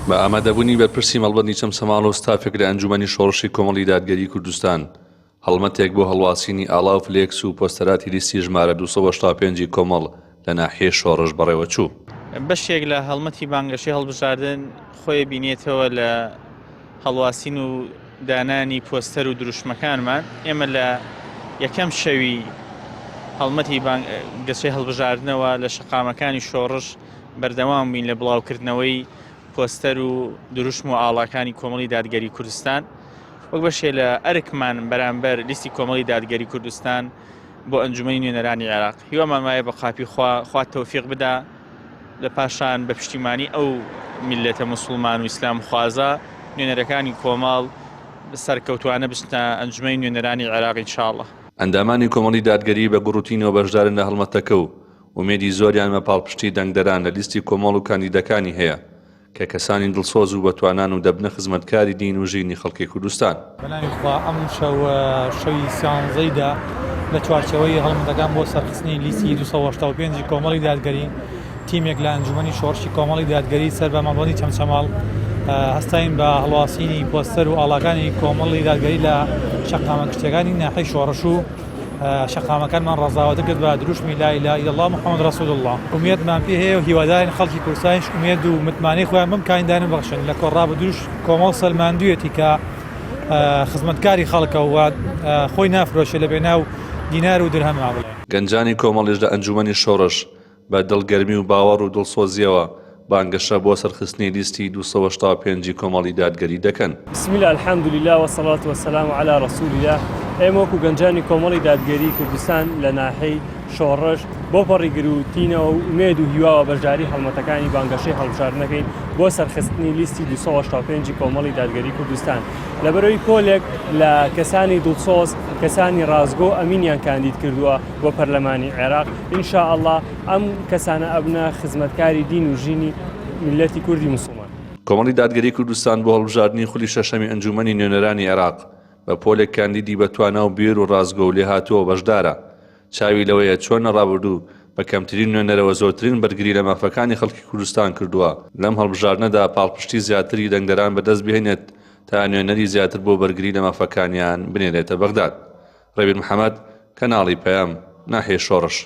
بە ئامادەبوونی بەرپرسی مەڵبەندی چەمسەماڵ و ستافێک لە ئەنجومەنی شۆڕشی کۆمەڵی دادگەری کوردستان هەڵمەتێک بۆ هەڵواسینی ئاڵا و فلێکس و پۆستەراتی لیستی ژمارە 275 کۆمەڵ لە ناحیەی شۆڕش بەڕێوە چوو. بەشێک لە هەڵمەتی بانگەشەی هەڵبژاردن خۆی بینێتەوە لە هەڵواسین و دانانی پۆستەر و دروشمەکانمان. ئێمە لە یەکەم شەوی هەڵمەتی بانگەشەی هەڵبژاردنەوە لە شەقامەکانی شۆڕش بەردەوام بووین لە بڵاوکردنەوەی پۆستەر و دروشم و ئاڵاکانی کۆمەڵی دادگەری کوردستان وەک بەشێ لە ئەرکمان بەرامبەر لیستی کۆمەڵی دادگەری کوردستان بۆ ئەنجومەنی نوێنەرانی عێراق. هیوامان وایە بە قاپی خوا تەوفیق بدا لە پاشان بە پشتیمانی ئەو میلەتە موسڵمان و ئیسلام خوازە نوێنەرەکانی کۆمەڵ سەرکەوتوانە بچنە ئەنجومەنی نوێنەرانی عێراق ئینشاءڵڵا. ئەندامانی کۆمەڵی دادگەری بە گوڕوتینەوە بەشدارن لە هەڵمەتەکە و ومێدی زۆریان بە پاڵپشتی دەنگدەران لە لیستی کۆمەڵ و کاندیدەکانی هەیە کە کەسانی دڵسۆز و بەتوانان و دەبنە خزمەتکاری دین و ژینی خەڵکی کوردستان. بەناویخوا ئەم شەوی سیانزەیدا لە چوارچەوەی هەڵمەتەکان بۆ سەرخستنی لیستی 275 کۆمەڵی دادگەری تیمێک لە ئەنجومەنی شۆڕشی کۆمەڵی دادگەری سەر بە مەڵبەندی چەمچەماڵ هەستاین بە هەڵواسینی پۆستەر و ئاڵاکانی کۆمەڵی دادگەری لە شەقامە کشتەکانی ناحیەی شۆڕش و شەقامەکانمان ڕەزاوەتە کرد بە دروشمی لا ئیلاهە ئیلەڵڵاه محەممەد ڕەسوول الله. ئومێدمان پێ هەیە و هیوادارین خەڵکی کوردستانیش ئومێد و متمانەی خۆیان بم کاندانم بەخشن لە کۆڕا بە دروش کۆمەڵ سەلماندوویەتی کە خزمەتکاری خەڵکە و خۆی نافرۆشێ لە بێناو دینار و درهەما بڵێ. گەنجانی کۆمەڵیش لە ئەنجومەنی شۆڕش بە دڵگەرمی و باوەڕ و دڵسۆزیەوە بانگەشە بۆ سەرخستنی لیستی 275 کۆمەڵی دادگەری دەکەن. بسم الله الحمد لله والصلاة والسلام على رسول الله. ئێمە وەکو گەنجانی کۆمەڵی دادگەری کوردستان لە ناحیەی شۆڕش بۆ پەڕیگروتینەوە و ئومێد و هیواوە بەشداری هەڵمەتەکانی بانگەشەی هەڵبژاردنەکەین بۆ سەرخستنی لیستی 275 کۆمەڵی دادگەری کوردستان لەبەرەوەی کۆلێک لە کەسانی دڵسۆز کەسانی ڕازگۆ ئەمینیان کاندید کردووە بۆ پەرلەمانی عێراق. ئینشاءڵڵا ئەم کەسانە ئەبنە خزمەتکاری دین و ژینی میلەتی کوردی موسڵمان. کۆمەڵی دادگەری کوردستان بۆ هەڵبژاردننی خولی شەشەمی ئەنجومەنی نوێنەرانی عێراق بە پۆلێک کاندیدی بەتوانە و بیر و ڕازگۆ و لێهاتووە بەشدارە. چاوی لەوەیە چۆن ڕابردوو بە کەمترین نوێنەرەوە زۆرترین بەرگری لە مافەکانی خەڵکی کوردستان کردووە لەم هەڵبژاردنەدا پاڵپشتی زیاتری دەنگدەران بەدەست بهێنێت تا نوێنەری زیاتر بۆ بەرگری لە مافەکانیان بنێرێتە بەغداد. ڕەبیر محەممەد، کەناڵی پەیام، ناحیەی شۆڕش.